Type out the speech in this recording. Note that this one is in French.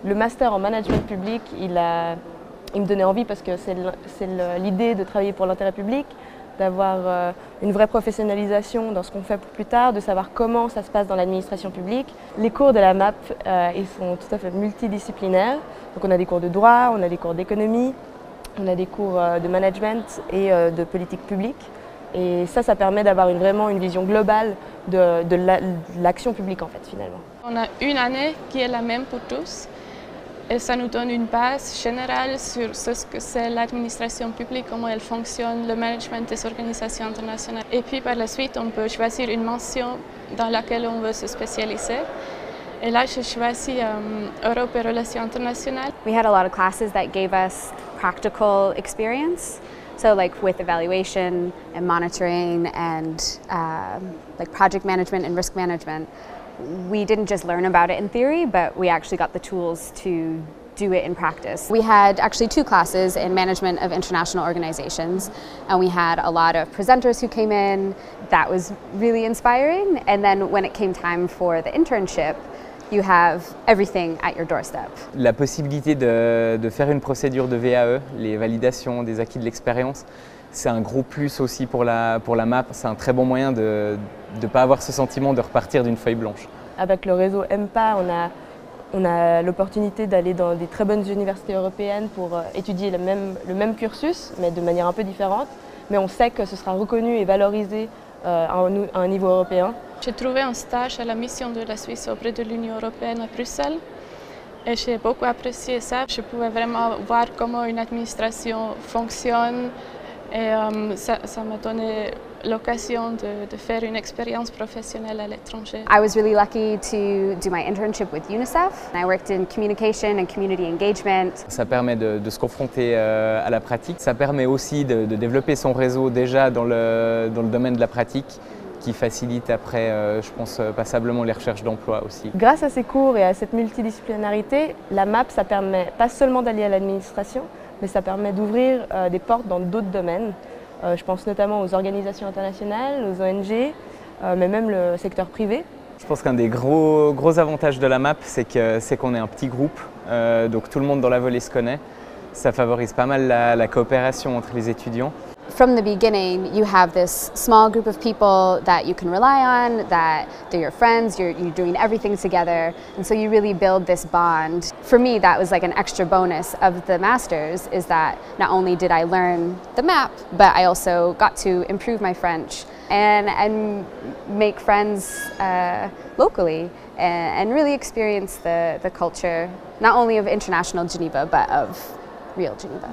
Le master en management public, il me donnait envie parce que c'est l'idée de travailler pour l'intérêt public, d'avoir une vraie professionnalisation dans ce qu'on fait pour plus tard, de savoir comment ça se passe dans l'administration publique. Les cours de la MAP, ils sont tout à fait multidisciplinaires. Donc on a des cours de droit, on a des cours d'économie, on a des cours de management et de politique publique. Et ça permet d'avoir vraiment une vision globale de l'action publique en fait finalement. On a une année qui est la même pour tous. Et ça nous donne une base générale sur ce que c'est l'administration publique, comment elle fonctionne, le management des organisations internationales. Et puis par la suite, on peut choisir une mention dans laquelle on veut se spécialiser. Et là, j'ai choisi Europe et relations internationales. We had a lot of classes that gave us practical experience. So like with evaluation and monitoring and like project management and risk management. We didn't just learn about it in theory, but we actually got the tools to do it in practice. We had actually 2 classes in management of international organizations, and we had a lot of presenters who came in. That was really inspiring. And then when it came time for the internship, you have everything at your doorstep. La possibilité de faire une procédure de VAE, les validations des acquis de l'expérience, c'est un gros plus aussi pour la MAP. C'est un très bon moyen de ne pas avoir ce sentiment de repartir d'une feuille blanche. Avec le réseau EMPA, on a l'opportunité d'aller dans des très bonnes universités européennes pour étudier le même cursus, mais de manière un peu différente. Mais on sait que ce sera reconnu et valorisé à un niveau européen. J'ai trouvé un stage à la mission de la Suisse auprès de l'Union européenne à Bruxelles. Et j'ai beaucoup apprécié ça. Je pouvais vraiment voir comment une administration fonctionne. Et ça m'a donné l'occasion de faire une expérience professionnelle à l'étranger. I was really lucky to do my internship with UNICEF. I worked in communication and community engagement. Ça permet de se confronter à la pratique. Ça permet aussi de développer son réseau déjà dans le domaine de la pratique, qui facilite après, je pense, passablement les recherches d'emploi aussi. Grâce à ces cours et à cette multidisciplinarité, la MAP, ça permet pas seulement d'aller à l'administration, mais ça permet d'ouvrir des portes dans d'autres domaines. Je pense notamment aux organisations internationales, aux ONG, mais même le secteur privé. Je pense qu'un des gros avantages de la MAP, c'est qu'on est un petit groupe, donc tout le monde dans la volée se connaît. Ça favorise pas mal la coopération entre les étudiants. From the beginning, you have this small group of people that you can rely on, that they're your friends, you're doing everything together, and so you really build this bond. For me, that was like an extra bonus of the Masters, is that not only did I learn the MAP, but I also got to improve my French and make friends locally and really experience the culture, not only of international Geneva, but of real Geneva.